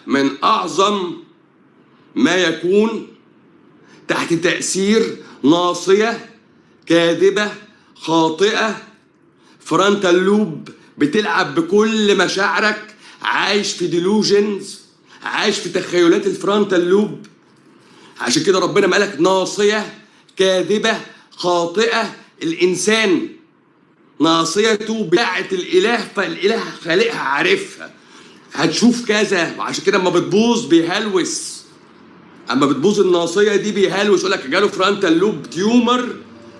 من أعظم ما يكون تحت تأثير ناصية كاذبة خاطئة، فرونتال لوب بتلعب بكل مشاعرك، عايش في ديلوجنز، عايش في تخيلات الفرونتال لوب. عشان كده ربنا مالك ناصية كاذبة خاطئة. الإنسان ناصيته بتاعة الإله، فالإله خالقها عارفها، هتشوف كذا. وعشان كده اما بتبوظ بيهلوس، اما بتبوظ الناصيه دي بيهلوس، يقول لك جاله فرونتال لوب تيومر،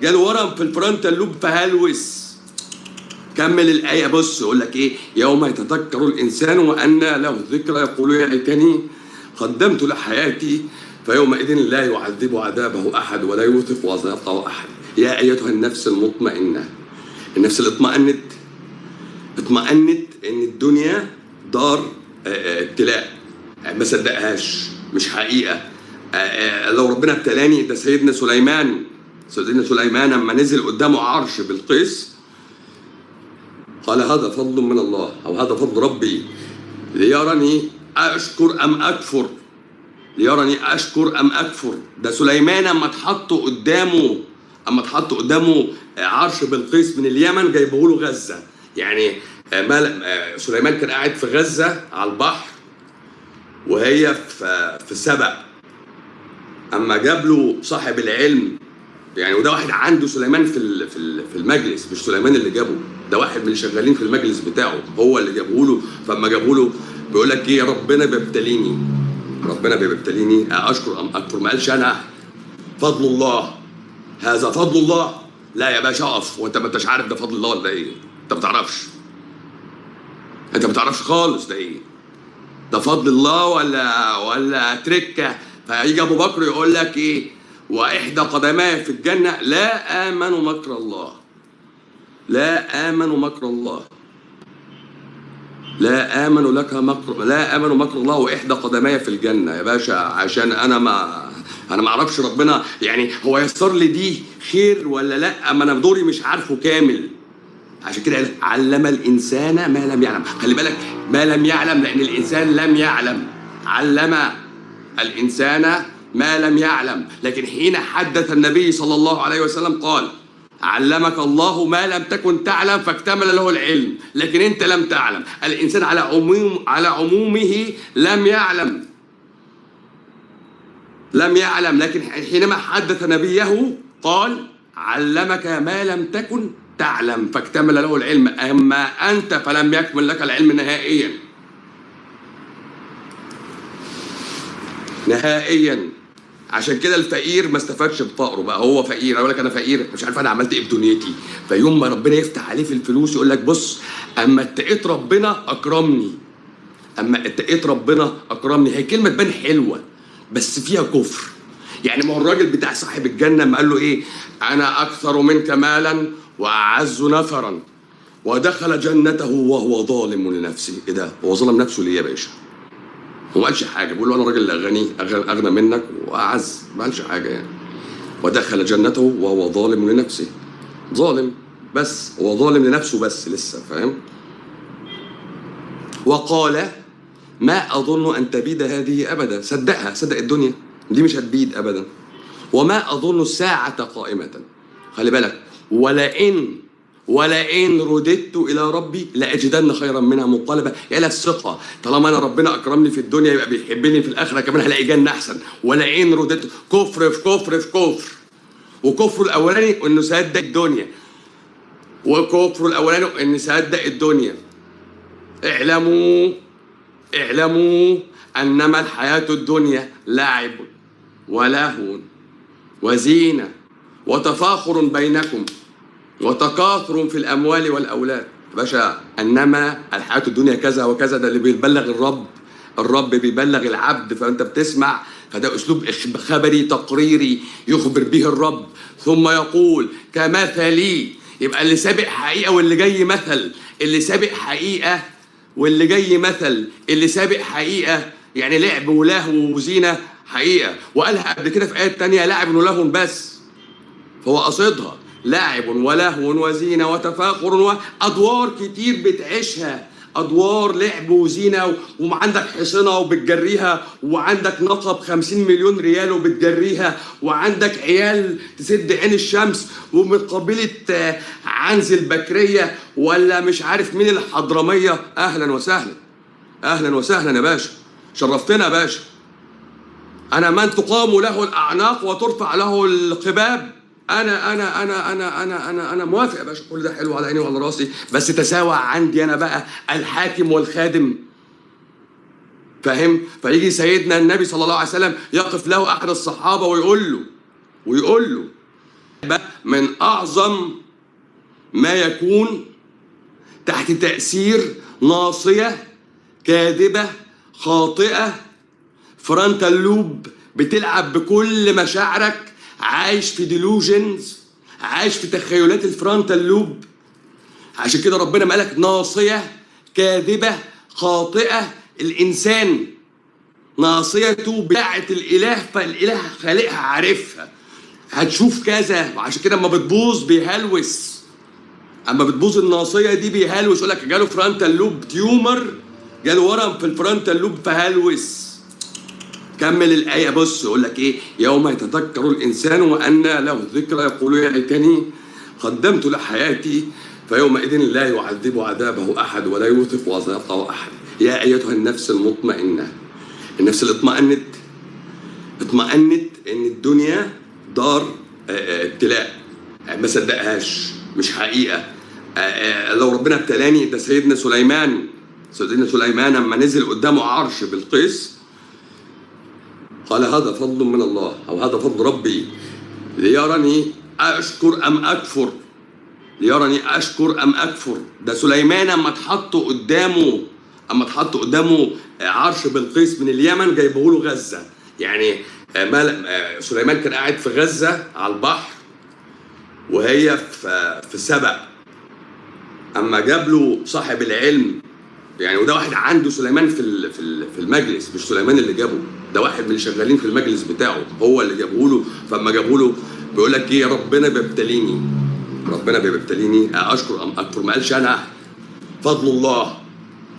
جاله ورم في الفرونتال لوب فهلوس. كمل الايه، بص يقول لك ايه: يوم يتذكر الانسان وانى له الذكرى يقول يا ليتني قدمت لحياتي فيومئذ لا يعذب عذابه احد ولا يوثق وثاقه احد. يا ايتها النفس المطمئنه، النفس اللي اطمأنت ان الدنيا دار ابتلاء، ما صدقهاش، مش حقيقه. لو ربنا ابتلاني، ده سيدنا سليمان لما نزل قدامه عرش بلقيس قال هذا فضل من الله، او هذا فضل ربي ليرني اشكر ام اكفر، ليرني اشكر ام اكفر. ده سليمان اما اتحط قدامه عرش بلقيس من اليمن جايبه له غزه. يعني سليمان كان قاعد في غزه على البحر وهي في سبأ، اما جاب له صاحب العلم، يعني وده واحد عنده سليمان في المجلس، مش سليمان اللي جابه، ده واحد من اللي شغالين في المجلس بتاعه هو اللي جابه له. فاما جابه له بيقول لك ايه: ربنا بيبتليني اشكر ام اكفر. ما قالش انا فضل الله، هذا فضل الله. لا يا باشا اقف، وانت ما انتش عارف ده فضل الله ولا ايه؟ انت ما تعرفش خالص ده ايه، ده فضل الله ولا تركه. فيجي ابو بكر يقول لك ايه: واحدى قدماي في الجنه لا امن مكر الله، لا امن مكر الله، لا امن مكر الله واحدى قدماي في الجنه. يا باشا عشان انا ما اعرفش ربنا، يعني هو يسر لي دي خير ولا لا، اما انا دوري مش عارفه كامل. عشان كده علم الانسان ما لم يعلم. خلي بالك، ما لم يعلم، لان الانسان لم يعلم. علم الانسان ما لم يعلم. لكن حين حدث النبي صلى الله عليه وسلم قال: علمك الله ما لم تكن تعلم فاكتمل له العلم. لكن انت لم تعلم. الانسان على عمومه لم يعلم، لكن حينما حدث نبيه قال: علمك ما لم تكن تعلم فاكتمل له العلم. اما انت فلم يكمل لك العلم نهائيا. عشان كده الفقير ما استفادش بفقره، بقى هو فقير، اقول لك انا فقير مش عارف انا عملت ايه بدنيتي. فيوم ما ربنا يفتح عليه في الفلوس يقول لك: بص، اما اتقيت ربنا اكرمني. هي كلمه تبان حلوه بس فيها كفر. يعني ما هو الراجل بتاع صاحب الجنه ما قال له ايه: انا اكثر منك مالا واعز نفرا، ودخل جنته وهو ظالم لنفسه. ايه ده؟ هو ظلم نفسه ليه يا باشا؟ هو ما قالش حاجه، بيقول له انا راجل اغنى منك واعز، ما قالش حاجه يعني. ودخل جنته وهو ظالم لنفسه، ظالم بس، هو ظالم لنفسه بس لسه، فاهم؟ وقال: ما اظن ان تبيد هذه ابدا. صدق الدنيا دي مش هتبيد ابدا. وما اظن الساعه قائمه. خلي بالك: ولئن رددت الى ربي لاجدن خيرا منها منقلبا. يا الثقه، طالما انا ربنا اكرمني في الدنيا يبقى بيحبني في الاخره كمان، هلاقي جنه احسن. ولئن رددت، كفر في كفر في كفر. وكفر الاولاني انه صدق الدنيا، وكفر الاولاني انه صدق الدنيا. اعلموا انما الحياه الدنيا لعب ولهو وزينه وتفاخر بينكم وتكاثر في الاموال والاولاد. باشا، انما الحياه الدنيا كذا وكذا، ده اللي بيبلغ الرب بيبلغ العبد، فانت بتسمع، فده اسلوب خبري تقريري يخبر به الرب، ثم يقول كمثلي. يبقى اللي سابق حقيقه واللي جاي مثل، اللي سابق حقيقه واللي جاي مثل. اللي سابق حقيقه يعني لعب ولهو وزينه حقيقه، وقالها قبل كده في ايه تانية: لعب ولهو بس، فهو قصدها لعب ولهو وزينه وتفاخر وادوار كتير بتعيشها، ادوار لعب وزينه، وعندك حصنه وبتجريها، وعندك ناقه ب50 مليون ريال وبتجريها، وعندك عيال تسد عين الشمس، ومن قبيله عنز البكريه ولا مش عارف مين الحضرميه. اهلا وسهلا، اهلا وسهلا يا باشا، شرفتنا يا باشا. انا من تقام له الاعناق وترفع له القباب. انا موافق يا باشا، كل ده حلو على عيني وعلى راسي، بس تساوى عندي انا بقى الحاكم والخادم. فاهم؟ فيجي سيدنا النبي صلى الله عليه وسلم يقف له احد الصحابه ويقول له من اعظم ما يكون تحت تاثير ناصيه كاذبه خاطئه، فرونتال لوب بتلعب بكل مشاعرك، عايش في ديلوجنز، عايش في تخيلات الفرونتال لوب. عشان كده ربنا ما قالك ناصيه كاذبه خاطئه. الانسان ناصيته بتاعه الاله، فالاله خالقها عارفها، هتشوف كذا. وعشان كده اما بتبوظ بيهلوس، اما بتبوظ الناصيه دي بيهلوس، يقول لك جاله فرونتال لوب تيومر، جاله ورم في الفرونتال لوب فهلوس. كمل الآية، بص يقول لك إيه؟ يوم يتذكر الإنسان وأنى له الذكرى يقول يا ليتني قدمت لحياتي فيومئذ لا يعذب عذابه أحد ولا يوثق وثاقه أحد. يا أيتها النفس المطمئنة، النفس اللي اطمأنت إن الدنيا دار ابتلاء، ما صدقهاش، مش حقيقة. لو ربنا ابتلاني، ده سيدنا سليمان لما نزل قدامه عرش بلقيس قال هذا فضل من الله، او هذا فضل ربي ليرني اشكر ام اكفر، ليرني اشكر ام اكفر. ده سليمان اما اتحط قدامه عرش بلقيس من اليمن جايبه له غزه. يعني سليمان كان قاعد في غزه على البحر وهي في سبأ، اما جاب له صاحب العلم، يعني وده واحد عنده سليمان في المجلس، مش سليمان اللي جابه، ده واحد من اللي شغالين في المجلس بتاعه هو اللي جابه له. فاما جابه له بيقول لك ايه؟ ربنا بيبتليني اشكر ام اكفر. ما قالش انا فضل الله،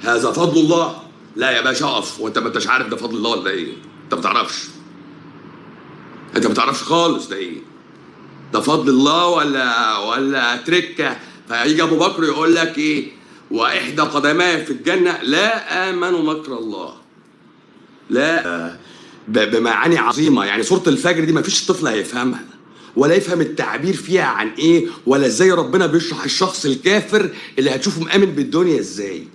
هذا فضل الله. لا يا باشا اقف، وانت ما انتش عارف ده فضل الله ولا ايه؟ انت ما بتعرفش خالص ده ايه؟ ده فضل الله ولا تركه؟ فيجي ابو بكر يقول لك ايه؟ واحدى قدماي في الجنه لا امن مكر الله. لا، بمعاني عظيمه. يعني سوره الفجر دي ما فيش طفل هيفهمها ولا يفهم التعبير فيها عن ايه، ولا ازاي ربنا بيشرح الشخص الكافر اللي هتشوفه مآمن بالدنيا ازاي.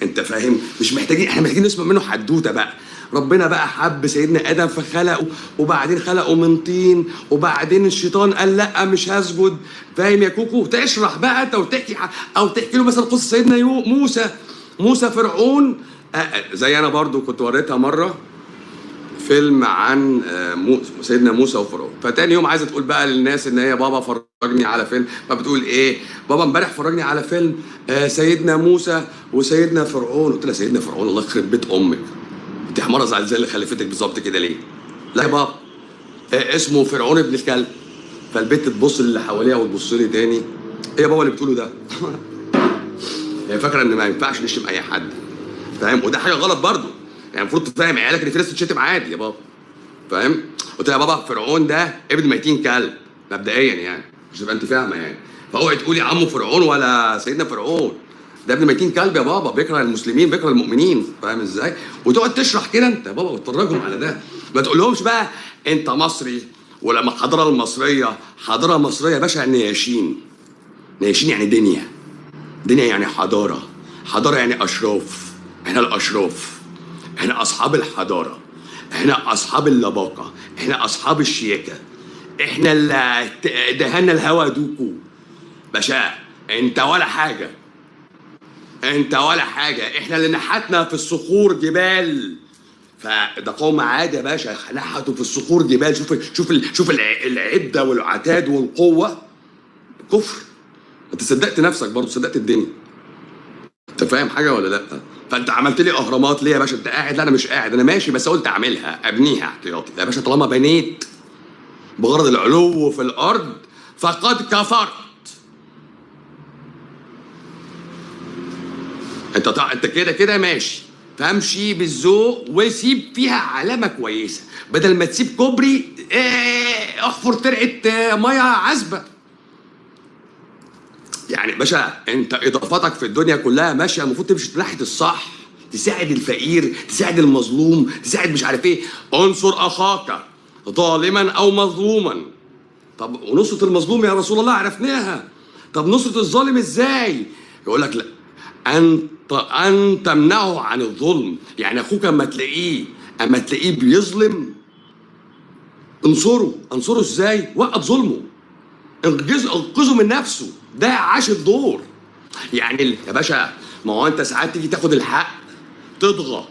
انت فاهم؟ مش محتاجين، احنا محتاجين نسمع منه حدوته بقى. ربنا بقى حب سيدنا ادم فخلقه، وبعدين خلقه من طين، وبعدين الشيطان قال لا مش هسجد. فاهم يا كوكو؟ تشرح بقى انت وتحكي له مثلا قصه سيدنا موسى فرعون. زي انا برضو كنت وريتها مره فيلم عن سيدنا موسى وفرعون. فتاني يوم عايزه تقول بقى للناس ان هي بابا فرجني على فيلم، فبتقول ايه؟ بابا امبارح فرجني على فيلم سيدنا موسى وسيدنا فرعون. قلت لها سيدنا فرعون الله يخرب بيت امك، انت حماره زي اللي خلفتك بالظبط كده ليه؟ لا يا بابا اسمه فرعون ابن الكلب. فالبنت تبص اللي حواليها وتبص لي تاني، ايه يا بابا اللي بتقوله ده؟ هي فاكره ان ما ينفعش نشتم اي حد، فاهم؟ وده حاجه غلط برضه، يعني المفروض تفهم عيالك ان في ناس تتشتم عادي يا بابا، فاهم؟ قلت لها يا بابا فرعون ده ابن ميتين كلب مبدئيا، يعني مش تبقى انت فاهمه يعني. فاوعي تقولي عمو فرعون ولا سيدنا فرعون، ده ابن ميتين كلب يا بابا، بيكره المسلمين بيكره المؤمنين، فاهم ازاي؟ وتقعد تشرح كده انت يا بابا وتفرجهم على ده. ما تقولهمش بقى انت مصري، ولما الحضاره المصريه حضاره مصريه يا باشا، نياشين يعني دنيا يعني حضاره يعني اشراف. احنا الاشراف، احنا اصحاب الحضاره، احنا اصحاب اللباقه، احنا اصحاب الشياكه، احنا اللي دهنا الهوا دوكو. باشا انت ولا حاجه، احنا اللي نحتنا في الصخور جبال. فده قوم عاد يا باشا، نحتوا في الصخور جبال. شوف العده والعتاد والقوه. كفر. انت صدقت نفسك برضه، صدقت الدنيا. انت فاهم حاجه ولا لا؟ فانت عملت لي اهرامات ليه يا باشا؟ انت قاعد؟ لا انا مش قاعد، انا ماشي، بس قلت اعملها ابنيها احتياطي يا باشا. طالما بنيت بغرض العلو في الارض فقد كفرت. انت كده كده ماشي، فامشي بالذوق وسيب فيها علامه كويسه، بدل ما تسيب كوبري احفر ترعه ميه عذبه. يعني باشا انت اضافاتك في الدنيا كلها ماشيه، المفروض تمشي ناحيه الصح، تساعد الفقير، تساعد المظلوم، تساعد مش عارف ايه. انصر اخاك ظالما او مظلوما. طب ونصرة المظلوم يا رسول الله عرفناها، طب نصرة الظالم ازاي؟ يقول لك لا، ان تمنعه عن الظلم. يعني اخوك اما تلاقيه بيظلم انصره ازاي؟ وقف ظلمه، انقذه من نفسه، ده عاش الدور. يعني يا باشا ما هو انت ساعات تيجي تاخد الحق تطغى،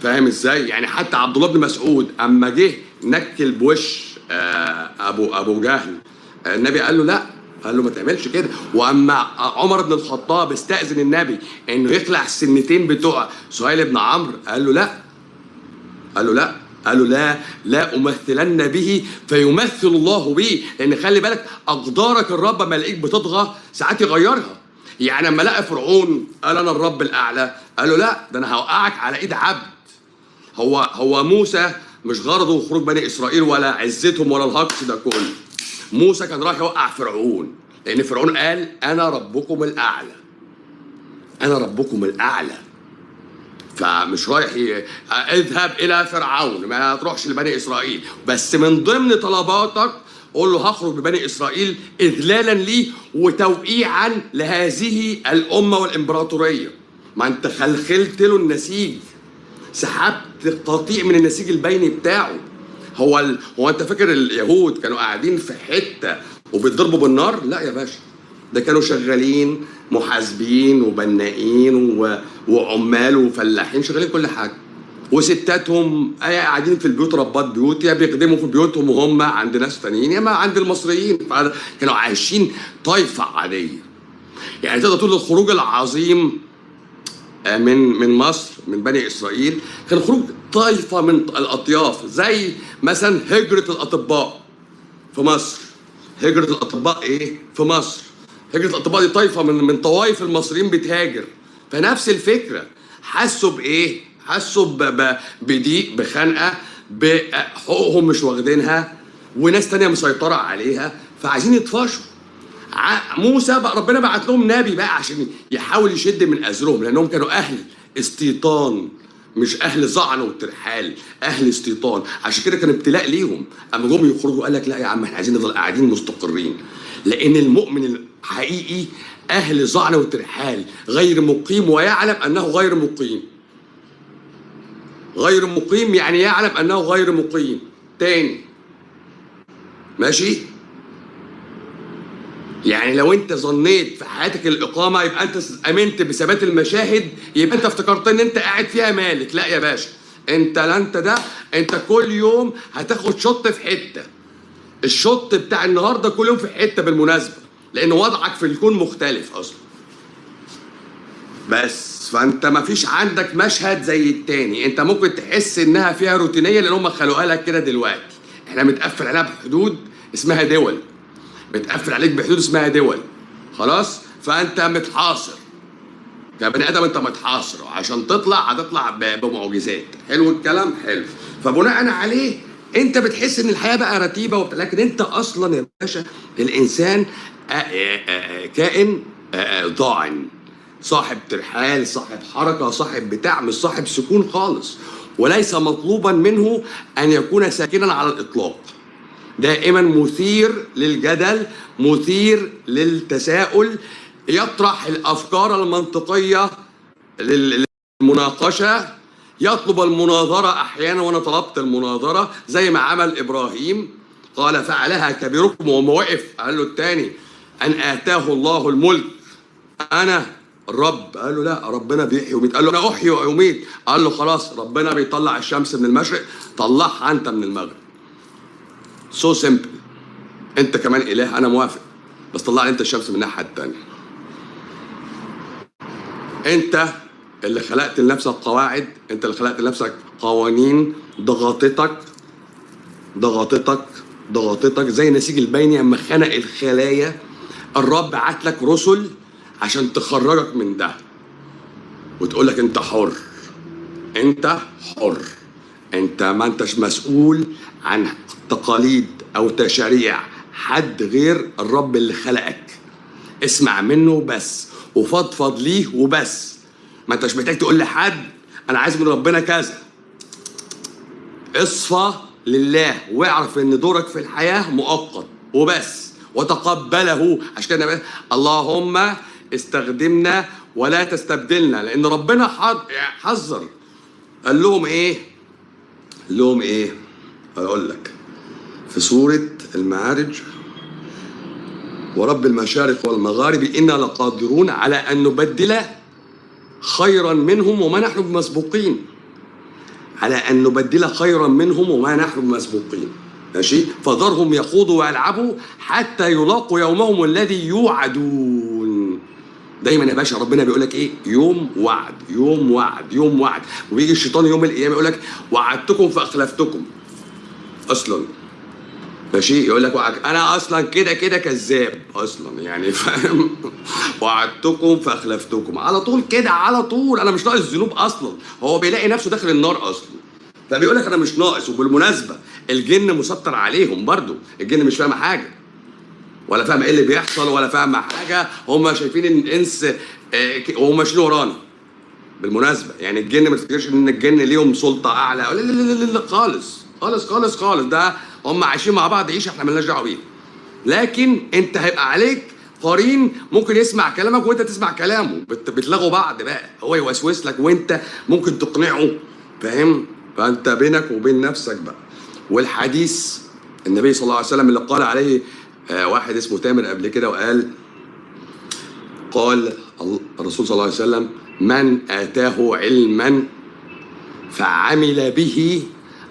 فاهم ازاي؟ يعني حتى عبد الله بن مسعود اما جه نكل بوش ابو جهل، النبي قال له لا، قال له ما تعملش كده. واما عمر بن الخطاب استأذن النبي انه يخلع السنتين بتوع سهيل بن عمرو، قال له لا، لا امثلن به فيمثل الله به. لان خلي بالك اقدارك الرب ما يلاقيك بتطغى ساعات يغيرها. يعني لما لقى فرعون قال انا الرب الاعلى، قال له لا، ده انا هوقعك على ايد عبد. هو موسى مش غرضه خروج بني اسرائيل ولا عزتهم ولا الهجص ده كله. موسى كان رايح يوقع فرعون، لان فرعون قال انا ربكم الاعلى، انا ربكم الاعلى. فمش رايح اذهب الى فرعون، ما تروحش لبني اسرائيل، بس من ضمن طلباتك قول له هخرج ببني اسرائيل اذلالا لي وتوقيعا لهذه الامه والامبراطوريه. ما انت خلخلت له النسيج، سحبت قطيع من النسيج البيني بتاعه. هو انت فاكر اليهود كانوا قاعدين في حته وبيتضربوا بالنار؟ لا يا باشا، ده كانوا شغالين محاسبين وبنائين وعمال وفلاحين، شغالين كل حاجه. وستاتهم قاعدين في البيوت، ربات بيوت، يا بيخدموا في بيوتهم وهم عند ناس تانيين يا ما عند المصريين. كانوا عايشين طائفه عاديه. يعني تقدر تقول الخروج العظيم من مصر من بني اسرائيل كان خروج طائفه من الاطياف، زي مثلا هجره الاطباء في مصر. هجره الاطباء في مصر، هجره الاطباء دي طائفه من طوائف المصريين بتهاجر. فنفس الفكره، حسوا حسوا بضيق، بخنقه، بحقوقهم مش واخدينها وناس تانية مسيطره عليها، فعايزين يطفشوا. موسى بقى ربنا بعت لهم نبي بقى عشان يحاول يشد من ازرهم، لانهم كانوا اهل استيطان، مش اهل ظعن وترحال، اهل استيطان. عشان كده كان ابتلاء ليهم. اما جم يخرجوا قال لك لا يا عم احنا عايزين نفضل قاعدين مستقرين، لان المؤمن الحقيقي اهل ظعن وترحال، غير مقيم ويعلم انه غير مقيم. غير مقيم يعني يعلم انه غير مقيم. تاني ماشي؟ يعني لو انت ظنيت في حياتك الاقامه يبقى انت امنت بثبات المشاهد، يبقى انت افتكرت ان انت قاعد فيها مالك. لا يا باشا، انت كل يوم هتاخد شط في حته. الشط بتاع النهارده كل يوم في حته بالمناسبه، لان وضعك في الكون مختلف اصلا. بس فانت ما فيش عندك مشهد زي التاني. انت ممكن تحس انها فيها روتينيه لان هم خلقوها لك كده دلوقتي. احنا متقفل عليها بحدود اسمها دول، متقفل عليك بحدود اسمها دول، خلاص؟ فانت متحاصر كبني ادم، انت متحاصر. عشان هتطلع بمعجزات. حلو الكلام؟ حلو. فبناء عليه انت بتحس ان الحياه بقى رتيبه لكن انت اصلا يا باشا الانسان كائن ضاعن، صاحب ترحال، صاحب حركه، صاحب بتاع، مش صاحب سكون خالص. وليس مطلوبا منه ان يكون ساكنا على الاطلاق. دائما مثير للجدل، مثير للتساؤل، يطرح الافكار المنطقيه للمناقشه، يطلب المناظره احيانا. وانا طلبت المناظره زي ما عمل ابراهيم، قال فعلها كبيركم. وما وقف قال له الثاني ان اتاه الله الملك انا الرب، قال له لا ربنا بيحيي ويميت، قال له انا احيي واميت، قال له خلاص ربنا بيطلع الشمس من المشرق، طلعها انت من المغرب. سو سيمبل. انت كمان اله، انا موافق، بس طلع لي انت الشمس من الناحيه الثانيه. انت اللي خلقت لنفسك قواعد، انت اللي خلقت لنفسك قوانين ضغطتك زي النسيج البيني. اما خنق الخلايا الرب بعت لك رسل عشان تخرجك من ده. وتقول لك انت حر. انت حر، انت ما انتش مسؤول عن تقاليد او تشاريع حد غير الرب اللي خلقك. اسمع منه بس وفضفض ليه وبس. ما انتش محتاج تقول لحد انا عايز من ربنا كذا. اصفى لله واعرف ان دورك في الحياة مؤقت وبس، وتقبله. عشان كده اللهم استخدمنا ولا تستبدلنا، لان ربنا حذر. قال لهم ايه؟ قال لهم ايه؟ اقول لك في سورة المعارج: ورب المشارق والمغارب إنا لقادرون على أن نبدل خيرا منهم وما نحن بمسبوقين. على أن نبدل خيرا منهم وما نحن بمسبوقين. ماشي؟ فذرهم يخوضوا ويلعبوا حتى يلاقوا يومهم الذي يوعدون. دايما يا باشا ربنا بيقول لك ايه؟ يوم وعد، يوم وعد، يوم وعد. وبيجي الشيطان يوم القيامه يقول لك وعدتكم فاخلفتكم. اصلا ماشي، يقول لك انا اصلا كده كده كذاب اصلا، يعني فاهم؟ وعدتكم فاخلفتكم على طول كده، على طول. انا مش ناقص ذنوب اصلا. هو بيلاقي نفسه داخل النار اصلا، فبيقول لك انا مش ناقص. وبالمناسبه الجن مسطر عليهم برضو. الجن مش فاهمه حاجه، ولا فاهمه ايه اللي بيحصل، ولا فاهمه حاجه. هم شايفين ان الانس وهم ماشيين ورانا. بالمناسبه يعني الجن ما تفتكرش ان الجن ليهم سلطه اعلى، لا لا لا لا خالص خالص خالص خالص. ده هم عايشين مع بعض عيشه احنا مالناش دعوه بيها. لكن انت هيبقى عليك قرين ممكن يسمع كلامك وانت تسمع كلامه، بتلغوا بعض بقى. هو يوسوس لك وانت ممكن تقنعه، فاهم؟ فانت بينك وبين نفسك بقى. والحديث النبي صلى الله عليه وسلم اللي قال عليه واحد اسمه تامر قبل كده، قال الرسول صلى الله عليه وسلم: من آتاه علما فعمل به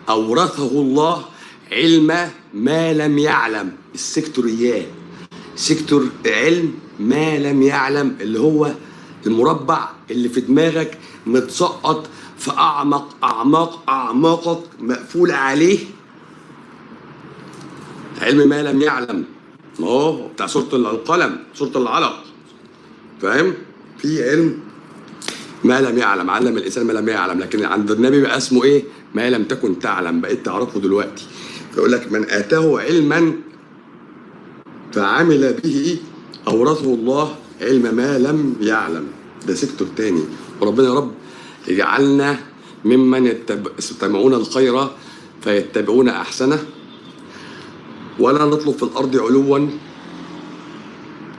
أورثه الله علم ما لم يعلم. السكتوريات، سيكتور علم ما لم يعلم، اللي هو المربع اللي في دماغك متسقط في أعماقك مقفول عليه. علم ما لم يعلم، ما هو بتاع سورة القلم، سورة العلق، فاهم؟ في علم ما لم يعلم، علم الإنسان ما لم يعلم. لكن عند النبي بقى اسمه إيه؟ ما لم تكن تعلم، بقيت تعرفه دلوقتي. فيقول لك من آتاه علما فعمل به أورثه الله علم ما لم يعلم. ده سيكتور تاني. وربنا يا رب يجعلنا ممن يستمعون الخير فيتبعون أحسنه. ولا نطلب في الأرض علوا،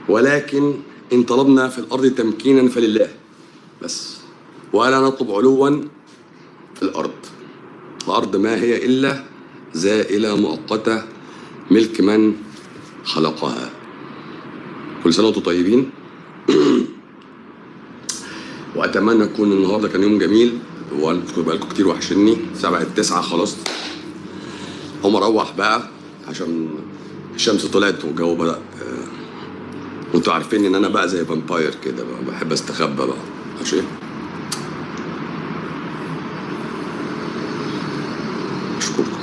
ولكن إن طلبنا في الأرض تمكينا فلله بس. ولا نطلب علوا في الأرض. الأرض ما هي إلا زائلة مؤقتة ملك من خلقها. كل سنة وانتم طيبين. وأتمنى يكون النهارده كان يوم جميل، وانتوا بقالكم كتير وحشني. 7/9 خلاص هم اروح بقى عشان الشمس طلعت والجو بدأ. وانتوا عارفين ان انا بقى زي فامباير كده بقى، بحب استخبى بقى. ماشي، اشكركم.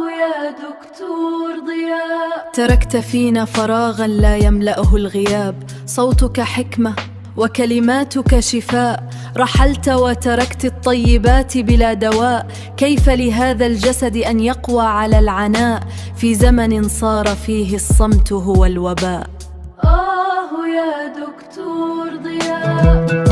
يا دكتور ضياء، تركت فينا فراغا لا يملأه الغياب. صوتك حكمة وكلماتك شفاء. رحلت وتركت الطيبات بلا دواء. كيف لهذا الجسد أن يقوى على العناء في زمن صار فيه الصمت هو الوباء؟ يا دكتور ضياء.